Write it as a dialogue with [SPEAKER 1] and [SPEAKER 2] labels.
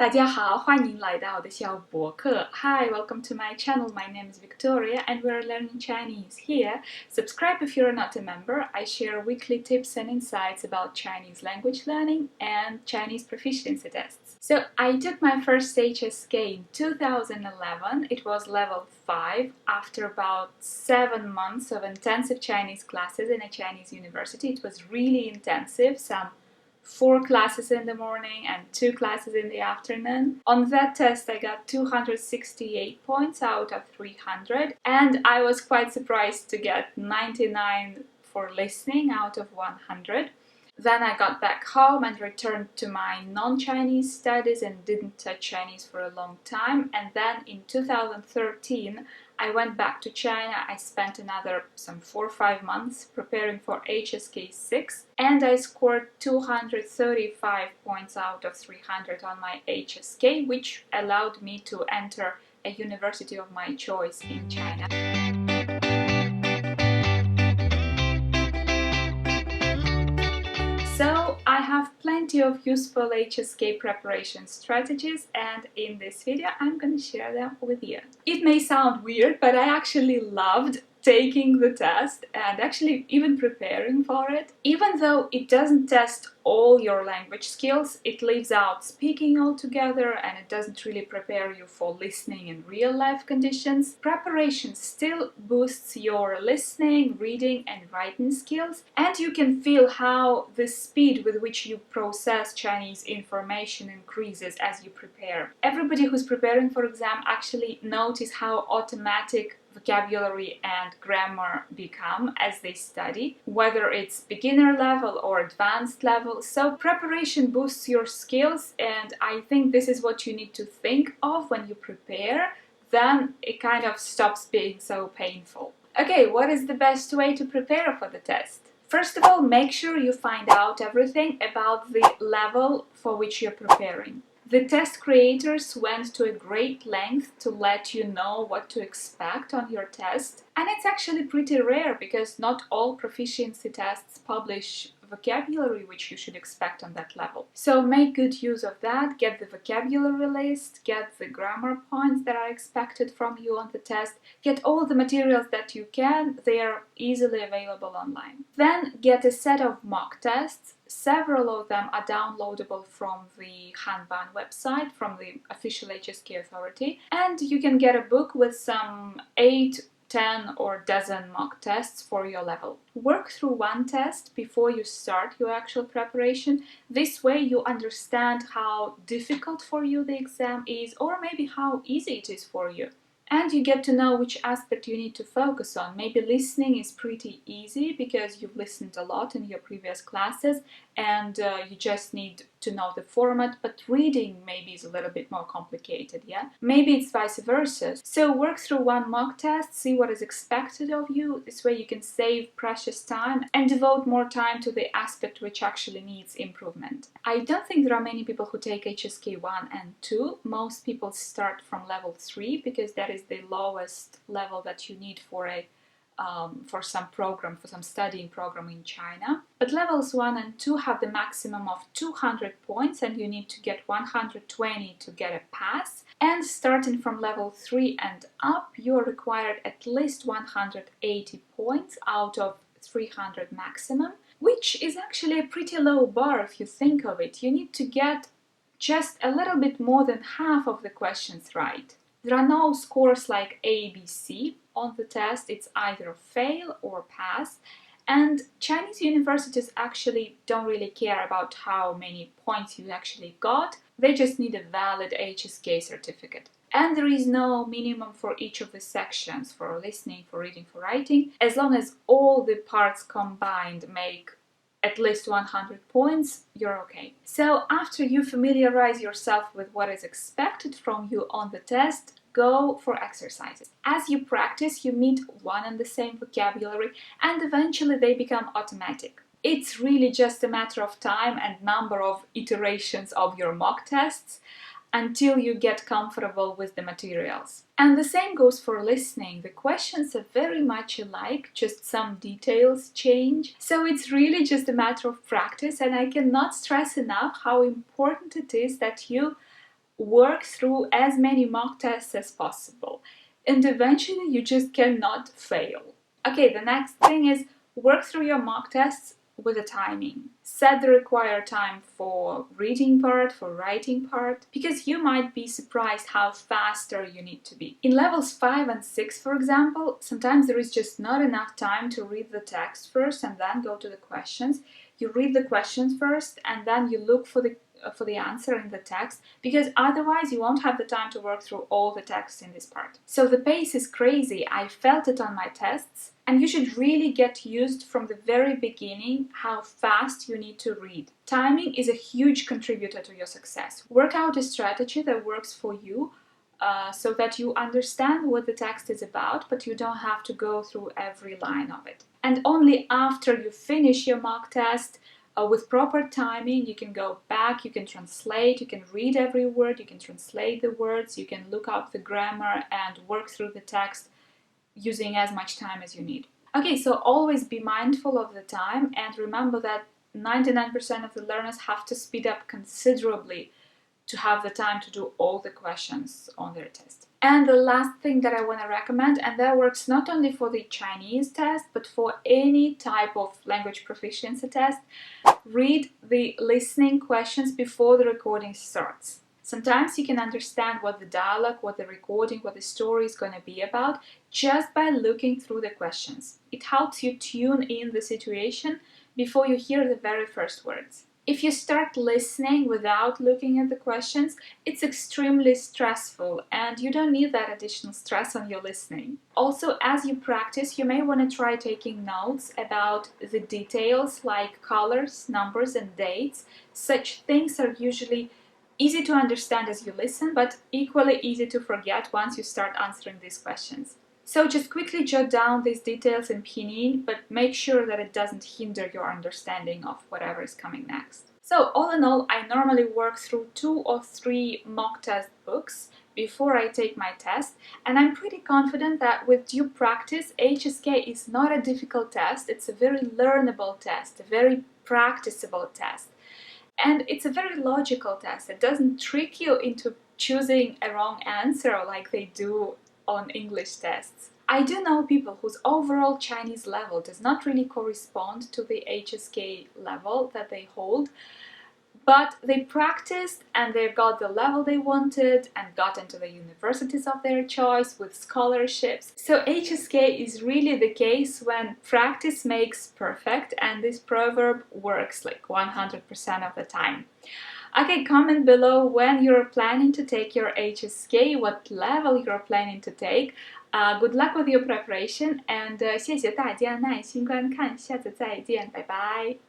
[SPEAKER 1] 大家好，欢迎来到我的小博客。Hi, welcome to my channel. My name is Victoria and we're learning Chinese here. Subscribe if you're not a member. I share weekly tips and insights about Chinese language learning and Chinese proficiency tests. So I took my first HSK in 2011. It was level 5 after about 7 months of intensive Chinese classes in a Chinese university. It was really intensive, some 4 classes in the morning and 2 classes in the afternoon. On that test I got 268 points out of 300 and I was quite surprised to get 99 for listening out of 100. Then I got back home and returned to my non-Chinese studies and didn't touch Chinese for a long time. And then in 2013 I went back to China. I spent another some 4 or 5 months preparing for HSK 6 and I scored 235 points out of 300 on my HSK, which allowed me to enter a university of my choice in China. So I have plenty of useful HSK preparation strategies and in this video I'm going to share them with you. It may sound weird, but I actually loved taking the test and actually even preparing for it. Even though it doesn't test all your language skills, it leaves out speaking altogether and it doesn't really prepare you for listening in real life conditions. Preparation still boosts your listening, reading and writing skills, and you can feel how the speed with which you process Chinese information increases as you prepare. Everybody who's preparing for exam actually notice how automatic vocabulary and grammar become as they study, whether it's beginner level or advanced level. So preparation boosts your skills and I think this is what you need to think of when you prepare. Then it kind of stops being so painful. Okay, what is the best way to prepare for the test? First of all, make sure you find out everything about the level for which you're preparing. The test creators went to a great length to let you know what to expect on your test, and it's actually pretty rare because not all proficiency tests publish vocabulary which you should expect on that level. So make good use of that, get the vocabulary list, get the grammar points that are expected from you on the test, get all the materials that you can, they are easily available online. Then get a set of mock tests. Several of them are downloadable from the Hanban website, from the official HSK authority, and you can get a book with some 8, 10 or dozen mock tests for your level. Work through one test before you start your actual preparation. This way you understand how difficult for you the exam is or maybe how easy it is for you. And you get to know which aspect you need to focus on. Maybe listening is pretty easy because you've listened a lot in your previous classes and you just need to know the format, but reading maybe is a little bit more complicated, yeah? Maybe it's vice versa. So work through one mock test, see what is expected of you. This way you can save precious time and devote more time to the aspect which actually needs improvement. I don't think there are many people who take HSK 1 and 2. Most people start from level 3 because that is the lowest level that you need for a for some studying program in China. But levels 1 and 2 have the maximum of 200 points and you need to get 120 to get a pass. And starting from level 3 and up, you're required at least 180 points out of 300 maximum, which is actually a pretty low bar if you think of it. You need to get just a little bit more than half of the questions right. There are no scores like A, B, C on the test. It's either fail or pass. And Chinese universities actually don't really care about how many points you actually got. They just need a valid HSK certificate. And there is no minimum for each of the sections, for listening, for reading, for writing. As long as all the parts combined make at least 100 points, you're okay. So after you familiarize yourself with what is expected from you on the test, go for exercises. As you practice, you meet one and the same vocabulary and eventually they become automatic. It's really just a matter of time and number of iterations of your mock tests until you get comfortable with the materials. And the same goes for listening. The questions are very much alike, just some details change. So it's really just a matter of practice, and I cannot stress enough how important it is that you work through as many mock tests as possible, and eventually you just cannot fail. Okay, the next thing is work through your mock tests with a timing. Set the required time for reading part, for writing part, because you might be surprised how faster you need to be. In levels 5 and 6, for example, sometimes there is just not enough time to read the text first and then go to the questions. You read the questions first and then you look for the answer in the text, because otherwise you won't have the time to work through all the text in this part. So the pace is crazy. I felt it on my tests, and you should really get used from the very beginning how fast you need to read. Timing is a huge contributor to your success. Work out a strategy that works for you, so that you understand what the text is about, but you don't have to go through every line of it. And only after you finish your mock test, with proper timing, you can go back, you can translate, you can read every word, you can translate the words, you can look up the grammar and work through the text using as much time as you need. Okay, so always be mindful of the time and remember that 99% of the learners have to speed up considerably to have the time to do all the questions on their test. And the last thing that I want to recommend, and that works not only for the Chinese test, but for any type of language proficiency test, read the listening questions before the recording starts. Sometimes you can understand what the dialogue, what the recording, what the story is going to be about just by looking through the questions. It helps you tune in the situation before you hear the very first words. If you start listening without looking at the questions, it's extremely stressful and you don't need that additional stress on your listening. Also, as you practice, you may want to try taking notes about the details like colors, numbers, and dates. Such things are usually easy to understand as you listen, but equally easy to forget once you start answering these questions. So just quickly jot down these details in pinyin, but make sure that it doesn't hinder your understanding of whatever is coming next. So all in all, I normally work through 2 or 3 mock test books before I take my test, and I'm pretty confident that with due practice, HSK is not a difficult test. It's a very learnable test, a very practicable test. And it's a very logical test. It doesn't trick you into choosing a wrong answer like they do on English tests. I do know people whose overall Chinese level does not really correspond to the HSK level that they hold, but they practiced and they got the level they wanted and got into the universities of their choice with scholarships. So HSK is really the case when practice makes perfect, and this proverb works like 100% of the time. Okay, comment below when you're planning to take your HSK, what level you're planning to take. Good luck with your preparation, and 谢谢大家耐心观看，下次再见，拜拜。